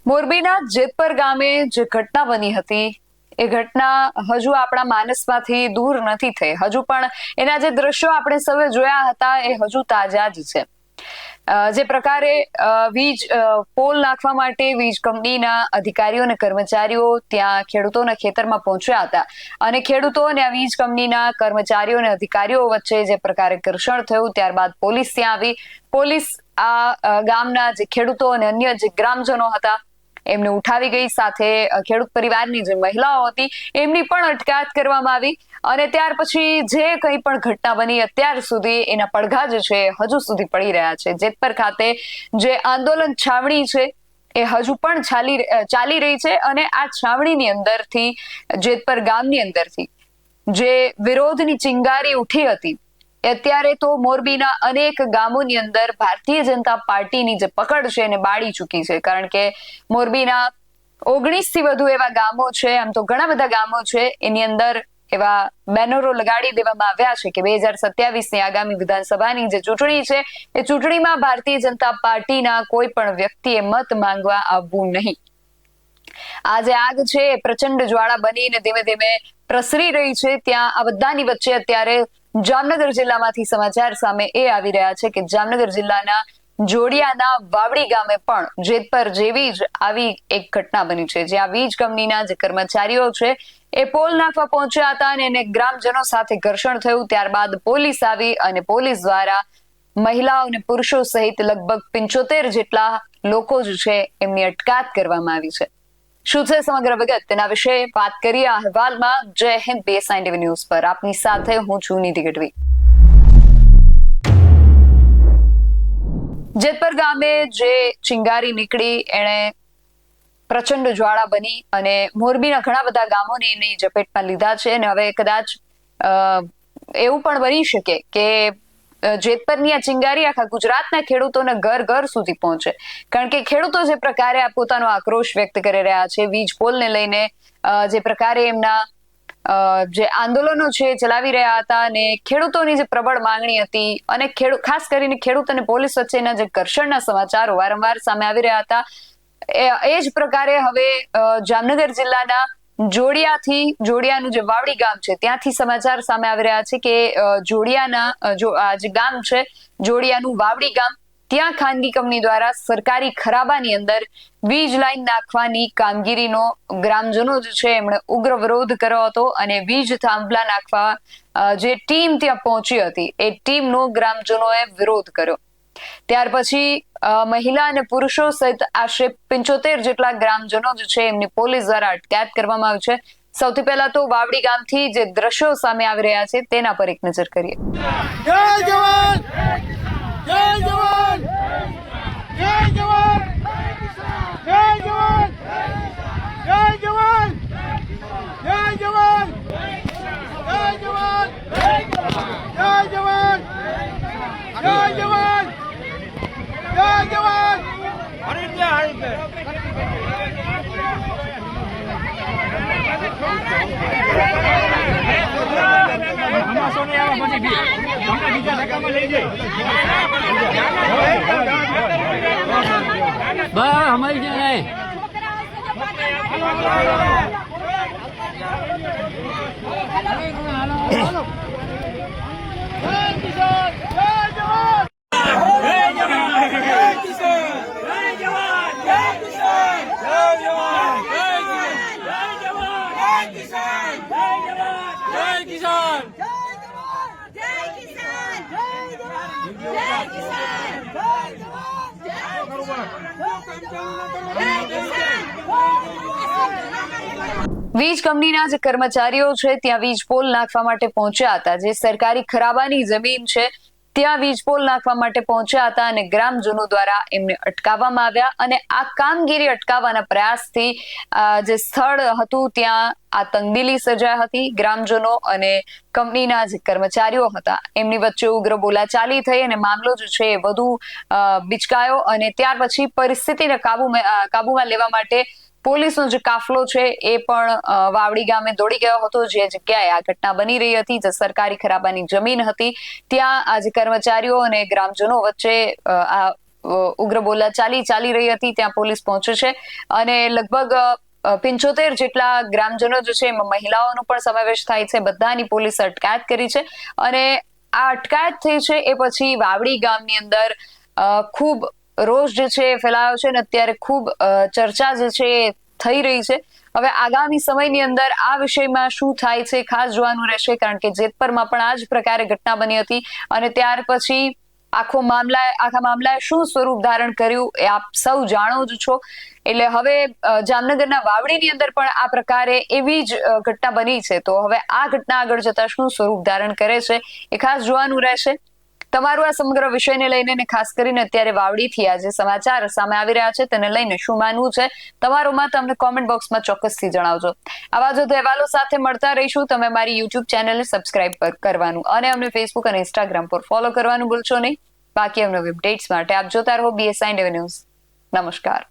મોરબીના જેતપર ગામે જે ઘટના બની હતી એ ઘટના હજુ આપણા માનસમાંથી દૂર નથી થઈ। હજુ પણ એના જે દ્રશ્યો આપણે સૌએ જોયા હતા એ હજુ તાજા જ છે। જે પ્રકારે વીજ પોલ નાખવા માટે વીજ કંપનીના અધિકારીઓ અને કર્મચારીઓ ત્યાં ખેડૂતોના ખેતરમાં પહોંચ્યા હતા અને ખેડૂતો અને આ વીજ કંપનીના કર્મચારીઓ અને અધિકારીઓ વચ્ચે જે પ્રકારે ઘર્ષણ થયું ત્યારબાદ પોલીસ ત્યાં આવી। પોલીસ આ ગામના જે ખેડૂતો અને અન્ય જે ગ્રામજનો હતા એમને ઉઠાવી ગઈ, સાથે ખેડૂત પરિવારની જે મહિલાઓ હતી એમની પણ અટકાયત કરવામાં આવી અને ત્યાર પછી જે કંઈ પણ ઘટના બની અત્યાર સુધી એના પડઘા જે છે હજુ સુધી પડી રહ્યા છે। જેતપર ખાતે જે આંદોલન છાવણી છે એ હજુ પણ ચાલી રહી છે અને આ છાવણીની અંદરથી જેતપર ગામની અંદરથી જે વિરોધની ચિંગારી ઉઠી હતી અત્યારે તો મોરબીના અનેક ગામોની અંદર ભારતીય જનતા પાર્ટીની જે પકડ છે એને બાળી ચૂકી છે। કારણ કે મોરબીના 19 થી વધુ એવા ગામો છે, આમ તો ઘણા બધા ગામો છે, એની અંદર એવા બેનરો લગાડી દેવામાં આવ્યા છે કે 2027ની આગામી વિધાનસભાની જે ચૂંટણી છે એ ચૂંટણીમાં ભારતીય જનતા પાર્ટીના કોઈ પણ વ્યક્તિએ મત માંગવા આવવું નહીં। આ જે આગ છે એ પ્રચંડ જ્વાળા બનીને ધીમે ધીમે પ્રસરી રહી છે। ત્યાં આ બધાની વચ્ચે અત્યારે જામનગર જિલ્લામાંથી સમાચાર સામે એ આવી રહ્યા છે કે જામનગર જિલ્લાના જોડિયાના વાવડી ગામે પણ જેતપર જેવી જ આવી એક ઘટના બની છે, જ્યાં વીજ કંપનીના જે કર્મચારીઓ છે એ પોલ નાખવા પહોંચ્યા હતા અને એને ગ્રામજનો સાથે ઘર્ષણ થયું। ત્યારબાદ પોલીસ આવી અને પોલીસ દ્વારા મહિલાઓ અને પુરુષો સહિત લગભગ 75 જેટલા લોકો જ છે એમની અટકાયત કરવામાં આવી છે। શું છે સમગ્ર વિગત તેના વિશે વાત કરીએ આ અહેવાલમાં। જય હિન્દ, BSI TV ન્યૂઝ પર આપની સાથે હું છું નિધિ ગઢવી। જેતપર ગામે જે ચિંગારી નીકળી એને પ્રચંડ જ્વાળા બની અને મોરબીના ઘણા બધા ગામોને એની ઝપેટમાં લીધા છે અને હવે કદાચ એવું પણ બની શકે કે જેતપરની આ ચિંગારી આખા ગુજરાતના ખેડૂતોને ઘર ઘર સુધી પહોંચે। કારણ કે ખેડૂતો જે પ્રકારે આ પોતાનો આક્રોશ વ્યક્ત કરી રહ્યા છે વીજ પોલને લઈને, જે પ્રકારે એમના જે આંદોલનો છે ચલાવી રહ્યા હતા અને ખેડૂતોની જે પ્રબળ માંગણી હતી અને ખાસ કરીને ખેડૂત અને પોલીસ વચ્ચેના જે ઘર્ષણના સમાચારો વારંવાર સામે આવી રહ્યા હતા એ જ પ્રકારે હવે જામનગર જિલ્લાના જોડિયાનું જે વાવડી ગામ છે ત્યાંથી સમાચાર સામે આવી રહ્યા છે કે જોડિયાના જે ગામ છે જોડિયાનું વાવડી ગામ, ત્યાં ખાનગી કંપની દ્વારા સરકારી ખરાબાની અંદર વીજ લાઈન નાખવાની કામગીરીનો ગ્રામજનો જે છે એમણે ઉગ્ર વિરોધ કર્યો હતો અને વીજ થાંભલા નાખવા જે ટીમ ત્યાં પહોંચી હતી એ ટીમનો ગ્રામજનોએ વિરોધ કર્યો। ત્યાર પછી મહિલા અને પુરુષો સહિત આશરે 75 જેટલા ગ્રામજનો જે છે એમની પોલીસ દ્વારા અટકાયત કરવામાં આવી છે। સૌથી પહેલા તો વાવડી ગામથી જે દ્રશ્યો સામે આવી રહ્યા છે તેના પર એક નજર કરીએ। જય જવાન, જય જવાન, જય જવાન, જય જવાન, જય જવાન, જય જવાન, જય જવાન, જય જવાન, જય જવાન, જય જવાન। हमारी क्या है વીજ કંપનીના જે કર્મચારીઓ છે ત્યાં વીજ પોલ નાખવા માટે પહોંચ્યા હતા। જે સરકારી ખરાબાની જમીન છે ત્યાં વીજ પોલ નાખવા માટે પહોંચ્યા હતા અને ગ્રામજનો દ્વારા એમને અટકાવવામાં આવ્યા અને આ કામગીરી અટકાવવાના પ્રયાસથી જે સ્થળ હતું ત્યાં આ તંગદિલી સર્જાઈ હતી। ગ્રામજનો અને કંપનીના જે કર્મચારીઓ હતા એમની વચ્ચે ઉગ્ર બોલાચાલી થઈ અને મામલો જે છે એ વધુ બિચકાયો અને ત્યાર પછી પરિસ્થિતિને કાબુમાં લેવા માટે પોલીસનો જે કાફલો છે એ પણ વાવડી ગામે દોડી ગયો હતો। જે જગ્યાએ આ ઘટના બની રહી હતી, જે સરકારી ખરાબાની જમીન હતી, ત્યાં આજે કર્મચારીઓ અને ગ્રામજનો વચ્ચે આ ઉગ્ર બોલાચાલી ચાલી રહી હતી ત્યાં પોલીસ પહોંચે છે અને લગભગ 75 જેટલા ગ્રામજનો જે છે એમાં મહિલાઓનો પણ સમાવેશ થાય છે. બધાની પોલીસે અટકાયત કરી છે અને આ અટકાયત થઈ છે એ પછી વાવડી ગામની અંદર ખૂબ રોષ જે છે એ ફેલાયો છે અને અત્યારે ખૂબ ચર્ચા જે છે એ થઈ રહી છે. હવે આગામી સમયની અંદર આ વિષયમાં શું થાય છે ખાસ જોવાનું રહેશે, કારણ કે જેતપરમાં પણ આ જ પ્રકારે ઘટના બની હતી અને ત્યાર પછી આખા મામલાએ શું સ્વરૂપ ધારણ કર્યું એ આપ સૌ જાણો જ છો. એટલે હવે જામનગરના વાવડીની અંદર પણ આ પ્રકારે એવી જ ઘટના બની છે. તો હવે આ ઘટના આગળ જતા શું સ્વરૂપ ધારણ કરે છે એ ખાસ જોવાનું રહેશે. તમારું આ સમગ્ર વિષયને લઈને ને ખાસ કરીને અત્યારે વાવડીથી આ જે સમાચાર સામે આવી રહ્યા છે તેને લઈને શું માનવું છે, તમારો મત અમને કોમેન્ટ બોક્સમાં ચોક્કસથી જણાવજો. આવા જ અહેવાલો સાથે મળતા રહીશું. તમે મારી યુટ્યુબ ચેનલને સબસ્ક્રાઇબ કરવાનું અને અમને ફેસબુક અને ઇન્સ્ટાગ્રામ પર ફોલો કરવાનું ભૂલશો નહીં. બાકી અમને અપડેટ્સ માટે આપ જોતા રહો BSI ન્યૂઝ. નમસ્કાર.